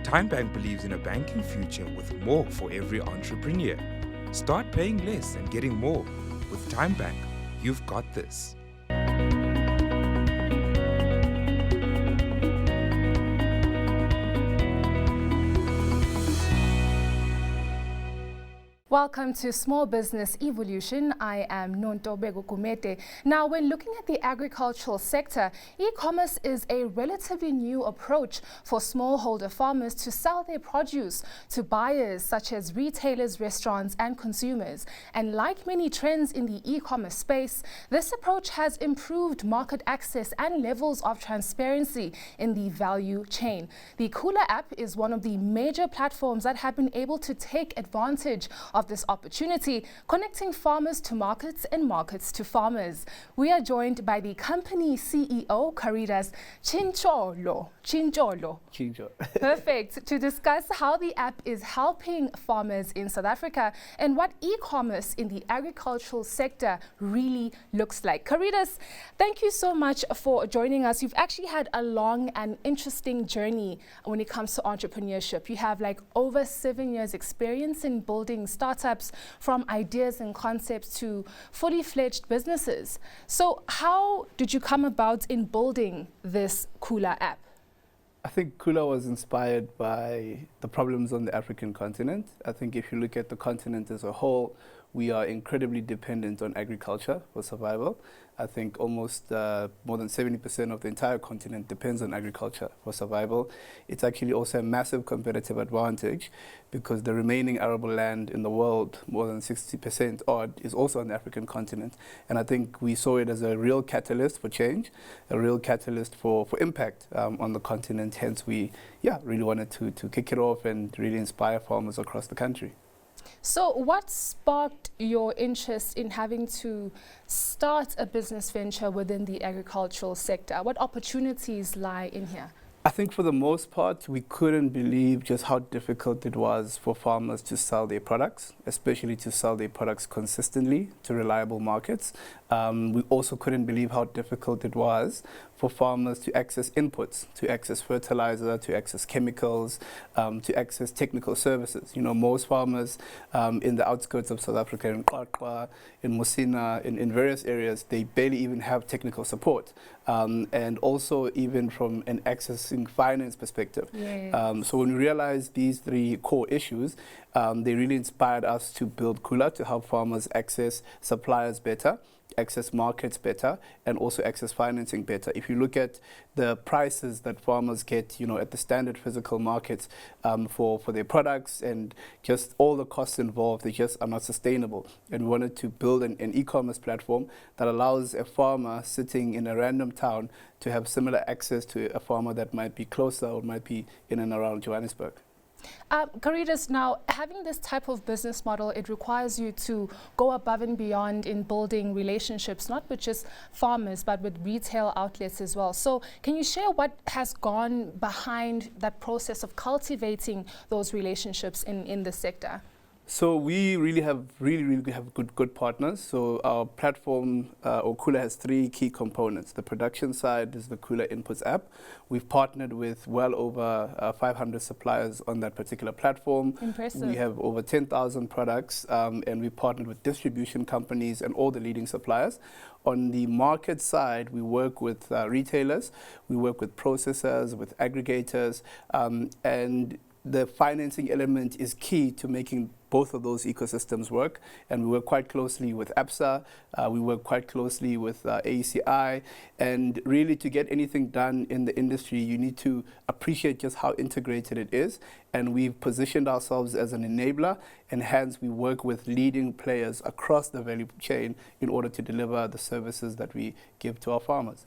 TimeBank believes in a banking future with more for every entrepreneur. Start paying less and getting more. With TimeBank, you've got this. Welcome to Small Business E-volution. I am Nontobeko Gumede. Now, when looking at the agricultural sector, e-commerce is a relatively new approach for smallholder farmers to sell their produce to buyers such as retailers, restaurants, and consumers. And like many trends in the e-commerce space, this approach has improved market access and levels of transparency in the value chain. The Khula App is one of the major platforms that have been able to take advantage of this opportunity, connecting farmers to markets and markets to farmers. We are joined by the company CEO, Karidas Tshintsholo. Perfect. To discuss how the app is helping farmers in South Africa and what e-commerce in the agricultural sector really looks like. Karidas, thank you so much for joining us. You've actually had a long and interesting journey when it comes to entrepreneurship. You have like over 7 years experience in building startups from ideas and concepts to fully fledged businesses. So how did you come about in building this Khula app? I think Khula was inspired by the problems on the African continent. I think if you look at the continent as a whole, we are incredibly dependent on agriculture for survival. I think almost more than 70% of the entire continent depends on agriculture for survival. It's actually also a massive competitive advantage because the remaining arable land in the world, more than 60% odd, is also on the African continent. And I think we saw it as a real catalyst for change, a real catalyst for impact on the continent. Hence, we really wanted to kick it off and really inspire farmers across the country. So what sparked your interest in having to start a business venture within the agricultural sector? What opportunities lie in here? I think for the most part, we couldn't believe just how difficult it was for farmers to sell their products, especially to sell their products consistently to reliable markets. We also couldn't believe how difficult it was for farmers to access inputs, to access fertilizer, to access chemicals, to access technical services. You know, most farmers in the outskirts of South Africa, in Qwaqwa, in Musina, in various areas, they barely even have technical support. And also even from an accessing finance perspective. Yes. So when we realized these three core issues, they really inspired us to build Khula to help farmers access suppliers better, access markets better, and also access financing better. If you look at the prices that farmers get, at the standard physical markets for their products and just all the costs involved, they just are not sustainable. And we wanted to build an e-commerce platform that allows a farmer sitting in a random town to have similar access to a farmer that might be closer or might be in and around Johannesburg. Karidas, now having this type of business model, it requires you to go above and beyond in building relationships, not with just farmers, but with retail outlets as well. So can you share what has gone behind that process of cultivating those relationships in the sector? So we really have good partners. So our platform, or Khula, has three key components. The production side is the Khula Inputs app. We've partnered with well over 500 suppliers on that particular platform. Impressive. We have over 10,000 products, and we partnered with distribution companies and all the leading suppliers. On the market side, we work with retailers, we work with processors, with aggregators, and the financing element is key to making both of those ecosystems work. And we work quite closely with ABSA, we work quite closely with AECI, and really to get anything done in the industry, you need to appreciate just how integrated it is. And we've positioned ourselves as an enabler, and hence we work with leading players across the value chain in order to deliver the services that we give to our farmers.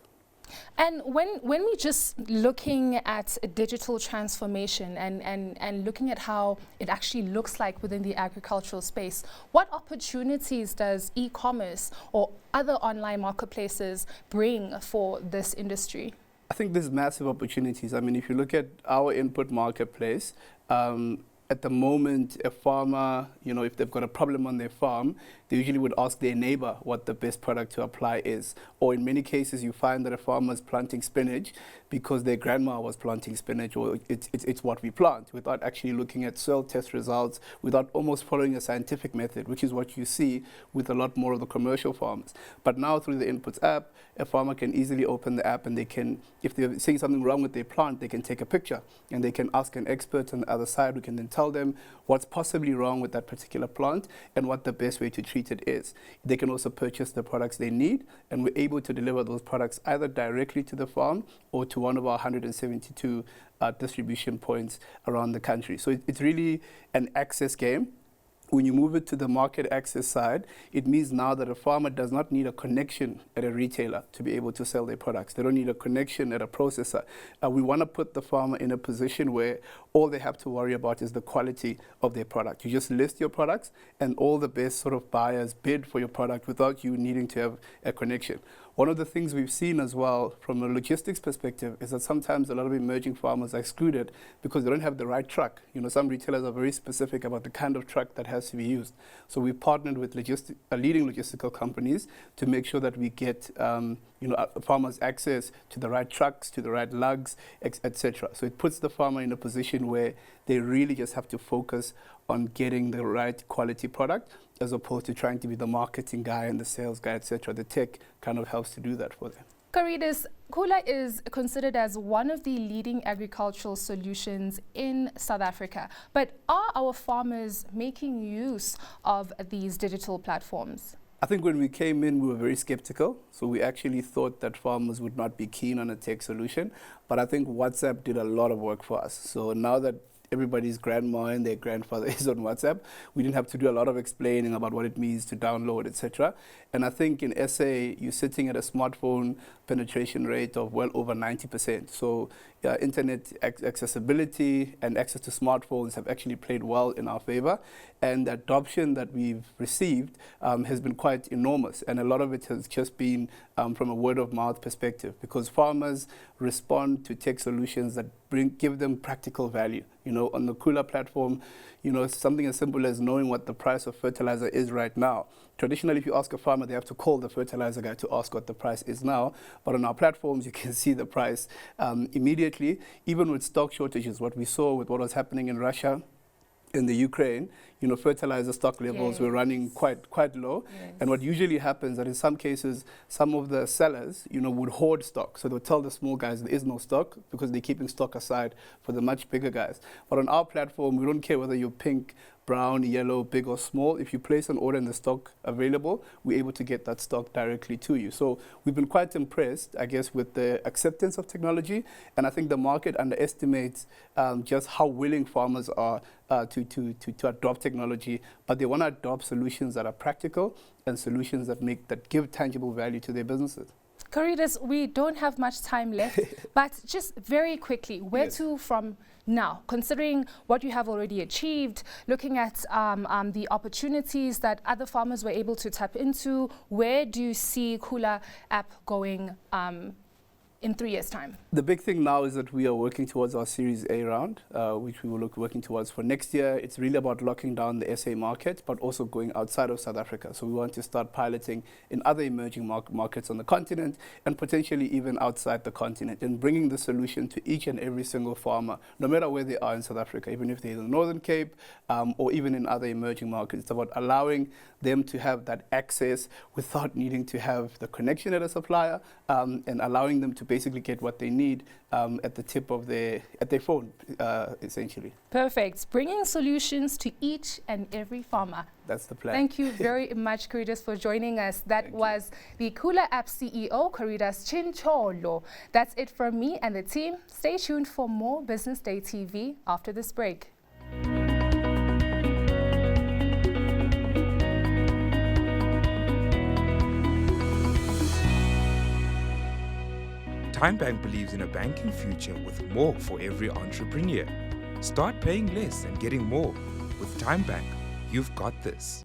And when we're just looking at digital transformation and looking at how it actually looks like within the agricultural space, what opportunities does e-commerce or other online marketplaces bring for this industry? I think there's massive opportunities. I mean, if you look at our input marketplace, at the moment, a farmer, if they've got a problem on their farm, they usually would ask their neighbor what the best product to apply is. Or in many cases, you find that a farmer is planting spinach because their grandma was planting spinach, or it's what we plant, without actually looking at soil test results, without almost following a scientific method, which is what you see with a lot more of the commercial farmers. But now through the Inputs app, a farmer can easily open the app and they can, if they're seeing something wrong with their plant, they can take a picture and they can ask an expert on the other side who can then tell them what's possibly wrong with that particular plant and what the best way to treat it is. They can also purchase the products they need, and we're able to deliver those products either directly to the farm or to one of our 172 distribution points around the country. So it's really an access game. When you move it to the market access side, it means now that a farmer does not need a connection at a retailer to be able to sell their products. They don't need a connection at a processor. We want to put the farmer in a position where all they have to worry about is the quality of their product. You just list your products and all the best sort of buyers bid for your product without you needing to have a connection. One of the things we've seen as well from a logistics perspective is that sometimes a lot of emerging farmers are excluded because they don't have the right truck. You know, some retailers are very specific about the kind of truck that has to be used. So we partnered with leading logistical companies to make sure that we get farmers access to the right trucks, to the right lugs, etc. So it puts the farmer in a position where they really just have to focus on getting the right quality product, as opposed to trying to be the marketing guy and the sales guy, etc. The tech kind of helps to do that for them. Karidas, Khula is considered as one of the leading agricultural solutions in South Africa. But are our farmers making use of these digital platforms? I think when we came in, we were very skeptical. So we actually thought that farmers would not be keen on a tech solution. But I think WhatsApp did a lot of work for us. So now that everybody's grandma and their grandfather is on WhatsApp, we didn't have to do a lot of explaining about what it means to download, etc. And I think in SA, you're sitting at a smartphone penetration rate of well over 90%. So internet accessibility and access to smartphones have actually played well in our favor. And the adoption that we've received has been quite enormous. And a lot of it has just been from a word of mouth perspective, because farmers respond to tech solutions that give them practical value. You know, on the Khula platform, you know, something as simple as knowing what the price of fertilizer is right now. Traditionally, if you ask a farmer, they have to call the fertilizer guy to ask what the price is now. But on our platforms, you can see the price immediately. Even with stock shortages, what we saw with what was happening in Russia, in the Ukraine, you know, fertilizer stock levels were running quite low. Yes. And what usually happens that in some cases, some of the sellers, you know, would hoard stock. So they'll tell the small guys there is no stock because they're keeping stock aside for the much bigger guys. But on our platform, we don't care whether you're pink, brown, yellow, big or small. If you place an order and the stock available, we're able to get that stock directly to you. So we've been quite impressed, I guess, with the acceptance of technology. And I think the market underestimates just how willing farmers are to adopt technology, but they want to adopt solutions that are practical and solutions that give tangible value to their businesses. Karidas, we don't have much time left, but just very quickly, where to from now, considering what you have already achieved, looking at the opportunities that other farmers were able to tap into, where do you see Khula App going in 3 years' time? The big thing now is that we are working towards our Series A round, which we will working towards for next year. It's really about locking down the SA market, but also going outside of South Africa. So we want to start piloting in other emerging markets on the continent, and potentially even outside the continent, and bringing the solution to each and every single farmer, no matter where they are in South Africa, even if they're in the Northern Cape, or even in other emerging markets. It's about allowing them to have that access without needing to have the connection at a supplier, and allowing them to basically get what they need at the tip of their phone, essentially. Perfect. Bringing solutions to each and every farmer. That's the plan. Thank you very much, Karidas, for joining us. That was the Khula App CEO, Karidas Tshintsholo. That's it from me and the team. Stay tuned for more Business Day TV after this break. TymeBank believes in a banking future with more for every entrepreneur. Start paying less and getting more. With TymeBank, you've got this.